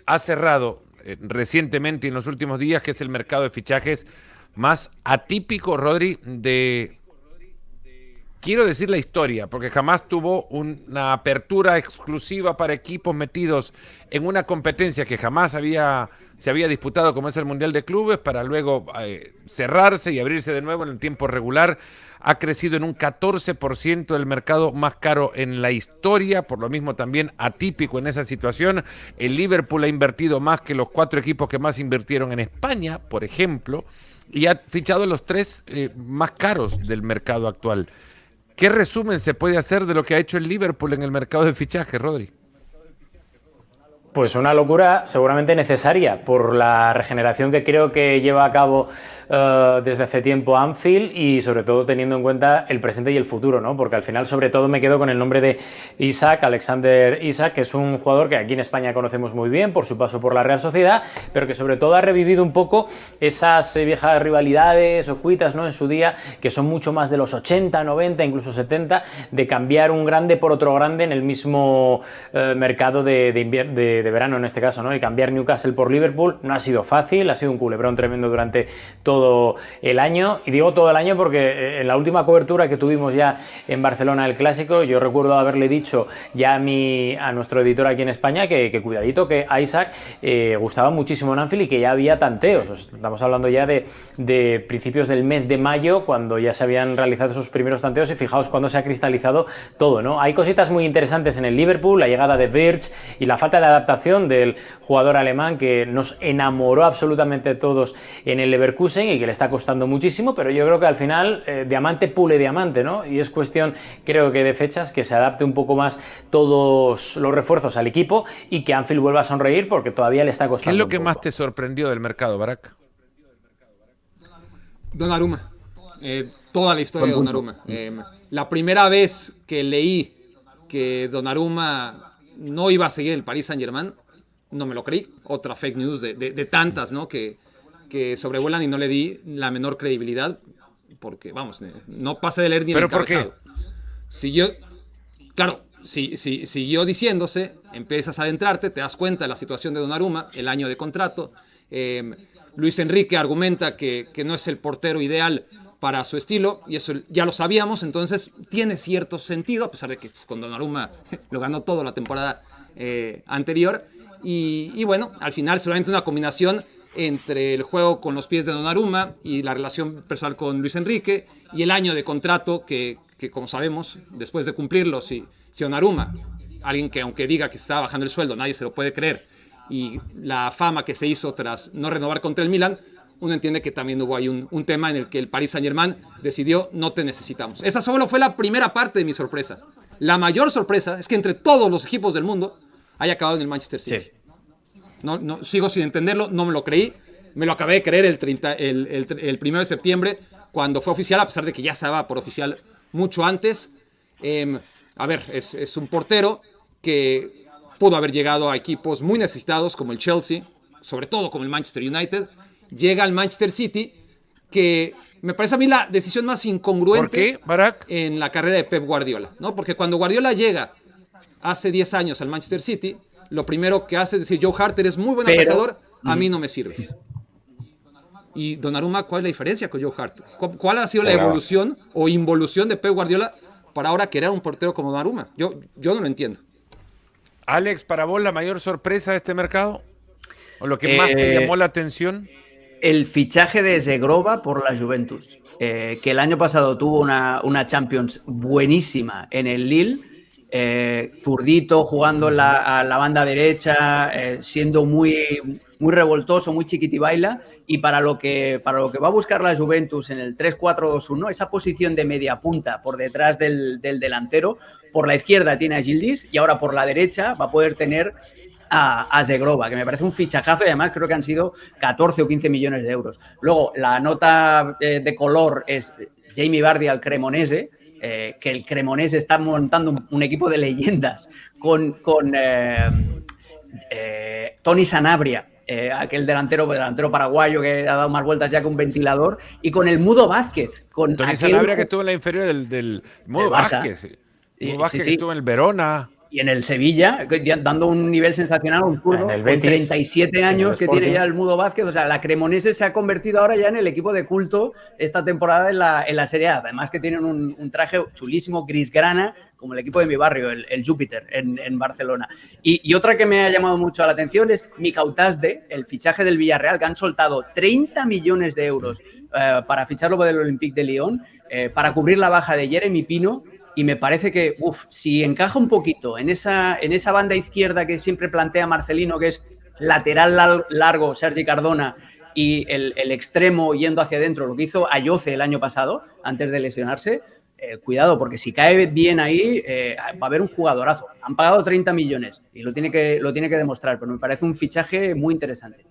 ha cerrado recientemente y en los últimos días, que es el mercado de fichajes más atípico, Rodri, quiero decir la historia, porque jamás tuvo una apertura exclusiva para equipos metidos en una competencia que jamás se había disputado, como es el Mundial de Clubes, para luego cerrarse y abrirse de nuevo en el tiempo regular. Ha crecido en un 14% el mercado más caro en la historia, por lo mismo también atípico en esa situación. El Liverpool ha invertido más que los 4 equipos que más invirtieron en España, por ejemplo, y ha fichado los 3 más caros del mercado actual. ¿Qué resumen se puede hacer de lo que ha hecho el Liverpool en el mercado de fichaje, Rodri? Pues una locura seguramente necesaria por la regeneración que creo que lleva a cabo desde hace tiempo Anfield y sobre todo teniendo en cuenta el presente y el futuro, ¿no? Porque al final sobre todo me quedo con el nombre de Alexander Isak, que es un jugador que aquí en España conocemos muy bien por su paso por la Real Sociedad, pero que sobre todo ha revivido un poco esas viejas rivalidades o cuitas, ¿no? En su día, que son mucho más de los 80, 90, incluso 70, de cambiar un grande por otro grande en el mismo mercado de verano en este caso, ¿no? Y cambiar Newcastle por Liverpool no ha sido fácil, ha sido un culebrón tremendo durante todo el año, y digo todo el año porque en la última cobertura que tuvimos ya en Barcelona el Clásico, yo recuerdo haberle dicho ya a nuestro editor aquí en España que cuidadito, que a Isak gustaba muchísimo en Anfield y que ya había tanteos. Estamos hablando ya de principios del mes de mayo, cuando ya se habían realizado esos primeros tanteos, y fijaos cuando se ha cristalizado todo, ¿no? Hay cositas muy interesantes en el Liverpool, la llegada de Wirtz y la falta de adaptación del jugador alemán, que nos enamoró absolutamente todos en el Leverkusen y que le está costando muchísimo, pero yo creo que al final diamante pule diamante, ¿no? Y es cuestión, creo que de fechas, que se adapte un poco más todos los refuerzos al equipo y que Anfield vuelva a sonreír, porque todavía le está costando. ¿Qué es lo que un poco más te sorprendió del mercado, Barak? Donnarumma. Toda la historia de Donnarumma. La primera vez que leí que Donnarumma no iba a seguir el Paris Saint-Germain, no me lo creí. Otra fake news de tantas, ¿no? Que sobrevuelan, y no le di la menor credibilidad, porque, vamos, no pasé de leer ni el encabezado. ¿Por qué? Siguió, claro, siguió diciéndose, empiezas a adentrarte, te das cuenta de la situación de Donnarumma, el año de contrato. Luis Enrique argumenta que no es el portero ideal para su estilo, y eso ya lo sabíamos, entonces tiene cierto sentido, a pesar de que pues, con Donnarumma lo ganó todo la temporada anterior, y bueno, al final seguramente una combinación entre el juego con los pies de Donnarumma y la relación personal con Luis Enrique, y el año de contrato que como sabemos, después de cumplirlo, si Donnarumma, alguien que aunque diga que está bajando el sueldo, nadie se lo puede creer, y la fama que se hizo tras no renovar contra el Milan, uno entiende que también hubo ahí un tema en el que el Paris Saint-Germain decidió: no te necesitamos. Esa solo fue la primera parte de mi sorpresa. La mayor sorpresa es que entre todos los equipos del mundo haya acabado en el Manchester City. Sí. No, sigo sin entenderlo, no me lo creí. Me lo acabé de creer el 1 de septiembre, cuando fue oficial, a pesar de que ya estaba por oficial mucho antes. A ver, es un portero que pudo haber llegado a equipos muy necesitados como el Chelsea, sobre todo como el Manchester United. Llega al Manchester City, que me parece a mí la decisión más incongruente. ¿Por qué, Barak? En la carrera de Pep Guardiola, ¿no? Porque cuando Guardiola llega hace 10 años al Manchester City, lo primero que hace es decir: Joe Hart, eres muy buen atajador, a mí no me sirves. Y Donnarumma, ¿cuál es la diferencia con Joe Hart? ¿Cuál ha sido la evolución o involución de Pep Guardiola para ahora querer un portero como Donnarumma? Yo no lo entiendo. Alex, ¿para vos la mayor sorpresa de este mercado? ¿O lo que más te llamó la atención? El fichaje de Zegrova por la Juventus, que el año pasado tuvo una Champions buenísima en el Lille, zurdito, jugando a la banda derecha, siendo muy revoltoso, muy chiquitibaila, y para lo que va a buscar la Juventus en el 3-4-2-1, esa posición de media punta por detrás del delantero, por la izquierda tiene a Yildiz y ahora por la derecha va a poder tener a Zegrova, que me parece un fichajazo, y además creo que han sido 14 o 15 millones de euros. Luego, la nota de color es Jamie Vardy al Cremonese, que el Cremonese está montando un equipo de leyendas con Tony Sanabria, aquel delantero paraguayo que ha dado más vueltas ya que un ventilador, y con el Mudo Vázquez. Tony Sanabria, que estuvo en la inferior del Mudo Vázquez. Mudo Vázquez, sí. Que estuvo en el Verona. Y en el Sevilla, dando un nivel sensacional a un zurdo, En el con Betis, 37 años que Sporting. tiene ya el Mudo Vázquez. O sea, la Cremonese se ha convertido ahora ya en el equipo de culto esta temporada en la Serie A. Además que tienen un traje chulísimo, grisgrana, como el equipo de mi barrio, el Júpiter, en Barcelona. Y otra que me ha llamado mucho la atención es Mikau Tasde, el fichaje del Villarreal, que han soltado 30 millones de euros para ficharlo por el Olympique de Lyon, para cubrir la baja de Jeremy Pino. Y me parece que, si encaja un poquito en esa banda izquierda que siempre plantea Marcelino, que es lateral largo, Sergi Cardona, y el extremo yendo hacia adentro, lo que hizo Ayoce el año pasado, antes de lesionarse, cuidado, porque si cae bien ahí, va a haber un jugadorazo. Han pagado 30 millones y lo tiene que demostrar, pero me parece un fichaje muy interesante.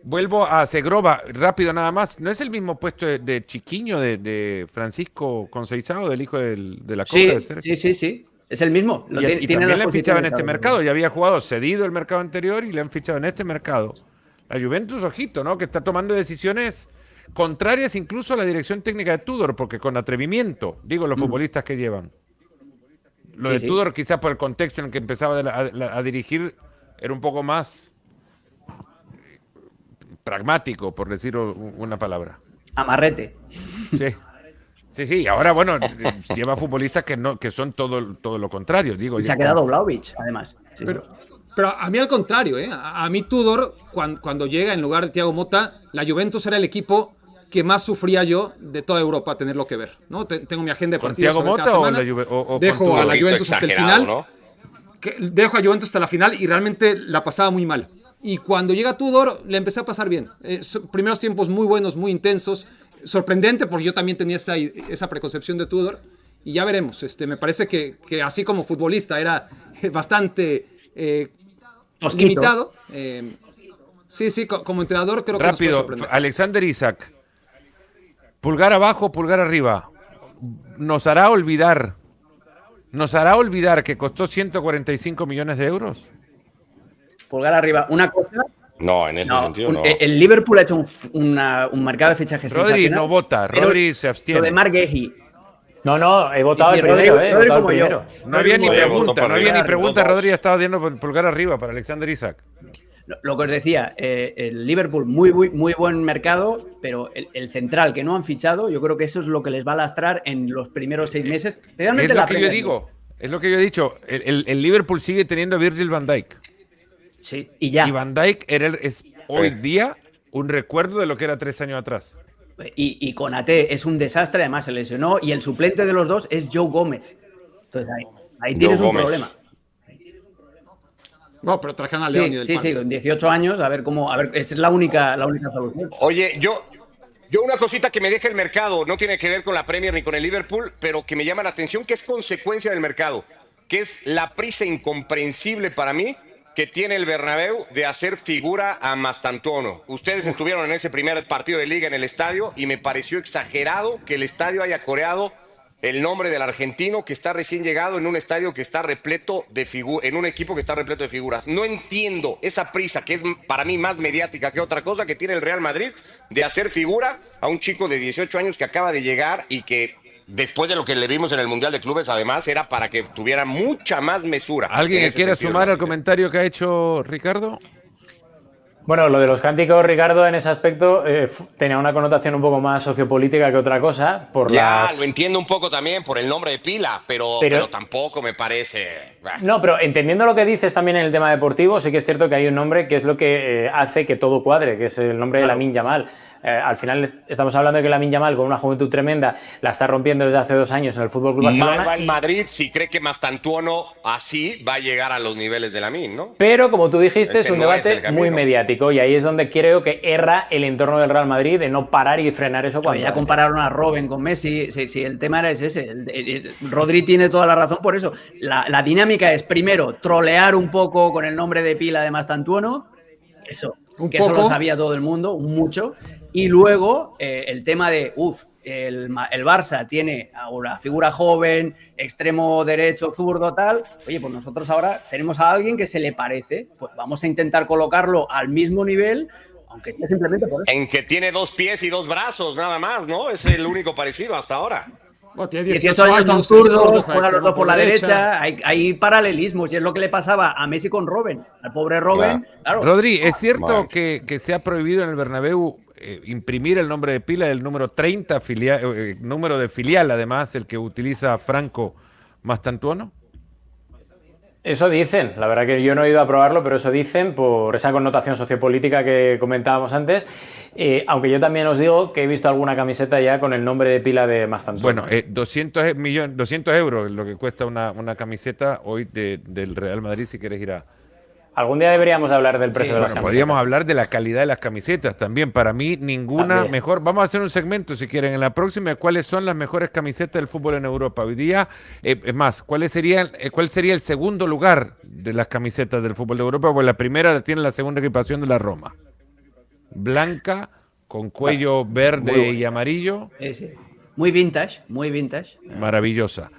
Vuelvo a Segrova, rápido nada más. ¿No es el mismo puesto de Chiquiño de Francisco Conceizao, del hijo de la Cobra de Sergio? Sí. Es el mismo. Y también le han fichado en este mercado. Ya había jugado cedido el mercado anterior y le han fichado en este mercado. La Juventus, ojito, ¿no? Que está tomando decisiones contrarias incluso a la dirección técnica de Tudor, porque con atrevimiento, digo, los futbolistas que llevan. Lo de Tudor, quizás por el contexto en el que empezaba a dirigir, era un poco más pragmático, por decir una palabra. Amarrete. Sí. Ahora, bueno, lleva futbolistas que son todo lo contrario, digo. Y se ha quedado Vlahovic, además. Sí. Pero a mí al contrario, ¿eh? A mí Tudor, cuando llega en lugar de Thiago Motta, la Juventus era el equipo que más sufría yo de toda Europa a tenerlo que ver, ¿no? Tengo mi agenda de partidos. ¿Con Thiago Motta o dejo a la Juventus hasta el final, ¿no? Dejo a Juventus hasta la final y realmente la pasaba muy mal. Y cuando llega Tudor, le empecé a pasar bien. Primeros tiempos muy buenos, muy intensos. Sorprendente, porque yo también tenía esa preconcepción de Tudor. Y ya veremos. Me parece que así como futbolista era bastante limitado. Sí, como entrenador creo que nos puede rápido, sorprender. Alexander Isak. Pulgar abajo, pulgar arriba. Nos hará olvidar que costó 145 millones de euros. Pulgar arriba. Una cosa. No, en ese sentido no. El Liverpool ha hecho un mercado de fichajes Rodri sensacional. no vota, Rodri se abstiene. Lo de Marc Guehi. No, he votado el Rodri primero, he como votado el yo. primero. No había ni pregunta, Los dos. Rodri estaba dando pulgar arriba para Alexander Isak. Lo que os decía, el Liverpool, muy buen mercado, pero el central que no han fichado, yo creo que eso es lo que les va a lastrar en los primeros 6 meses. Es lo que yo digo, es lo que yo he dicho. El Liverpool sigue teniendo a Virgil van Dijk. Sí, y ya. Y Van Dijk es hoy día un recuerdo de lo que era 3 años atrás. Y Konaté es un desastre, además se lesionó, y el suplente de los dos es Joe Gómez. Entonces ahí tienes un problema. No, pero trajeron a León y del Sí, con 18 años, a ver, esa es la única solución. Oye, yo una cosita que me deja el mercado, no tiene que ver con la Premier ni con el Liverpool, pero que me llama la atención, que es consecuencia del mercado, que es la prisa incomprensible para mí que tiene el Bernabéu de hacer figura a Mastantuono. Ustedes estuvieron en ese primer partido de liga en el estadio y me pareció exagerado que el estadio haya coreado el nombre del argentino que está recién llegado en un estadio que está repleto de en un equipo que está repleto de figuras. No entiendo esa prisa que es para mí más mediática que otra cosa que tiene el Real Madrid de hacer figura a un chico de 18 años que acaba de llegar y que después de lo que le vimos en el Mundial de Clubes, además, era para que tuviera mucha más mesura. ¿Alguien que quiera sumar al comentario que ha hecho Ricardo? Bueno, lo de los cánticos, Ricardo, en ese aspecto tenía una connotación un poco más sociopolítica que otra cosa. Lo entiendo un poco también por el nombre de pila, pero tampoco me parece... No, pero entendiendo lo que dices también en el tema deportivo, sí que es cierto que hay un nombre que es lo que hace que todo cuadre, que es el nombre de Lamine Yamal. Al final estamos hablando de que Lamine Yamal, con una juventud tremenda, la está rompiendo desde hace 2 años en el Fútbol Club Barcelona. Va en Madrid si cree que Mastantuono así va a llegar a los niveles de Lamine, ¿no? Pero, como tú dijiste, es un no debate es el camino. muy mediático y ahí es donde creo que erra el entorno del Real Madrid de no parar y frenar eso cuando Ya compararon a Robben con Messi, si el tema era ese. Rodri tiene toda la razón por eso. La dinámica es, primero, trolear un poco con el nombre de pila de Mastantuono, eso lo sabía todo el mundo, mucho. Y luego el tema de, el Barça tiene a una figura joven, extremo derecho, zurdo, tal. Oye, pues nosotros ahora tenemos a alguien que se le parece. Pues vamos a intentar colocarlo al mismo nivel, aunque sea simplemente por eso. En que tiene 2 pies y 2 brazos, nada más, ¿no? Es el único parecido hasta ahora. Bueno, tiene 18 años, son es zurdo, zurdos, juega juegan los extremo dos por la derecha. Hay paralelismos y es lo que le pasaba a Messi con Robben. Al pobre Robben, claro. Rodri, ¿es cierto Bueno. que se ha prohibido en el Bernabéu imprimir el nombre de pila del número 30, número de filial, además, el que utiliza Franco Mastantuono? Eso dicen, la verdad que yo no he ido a probarlo, pero eso dicen por esa connotación sociopolítica que comentábamos antes, aunque yo también os digo que he visto alguna camiseta ya con el nombre de pila de Mastantuono. Bueno, 200 euros es lo que cuesta una camiseta hoy del Real Madrid si quieres ir a... Algún día deberíamos hablar del precio de las Bueno, camisetas. podríamos hablar de la calidad de las camisetas también. Para mí, ninguna También. mejor. Vamos a hacer un segmento, si quieren, en la próxima, cuáles son las mejores camisetas del fútbol en Europa. Hoy día, es más, ¿cuál sería el segundo lugar de las camisetas del fútbol de Europa? Pues la primera la tiene la segunda equipación de la Roma. Blanca, con cuello verde y amarillo. Sí. Muy vintage, muy vintage. Maravillosa.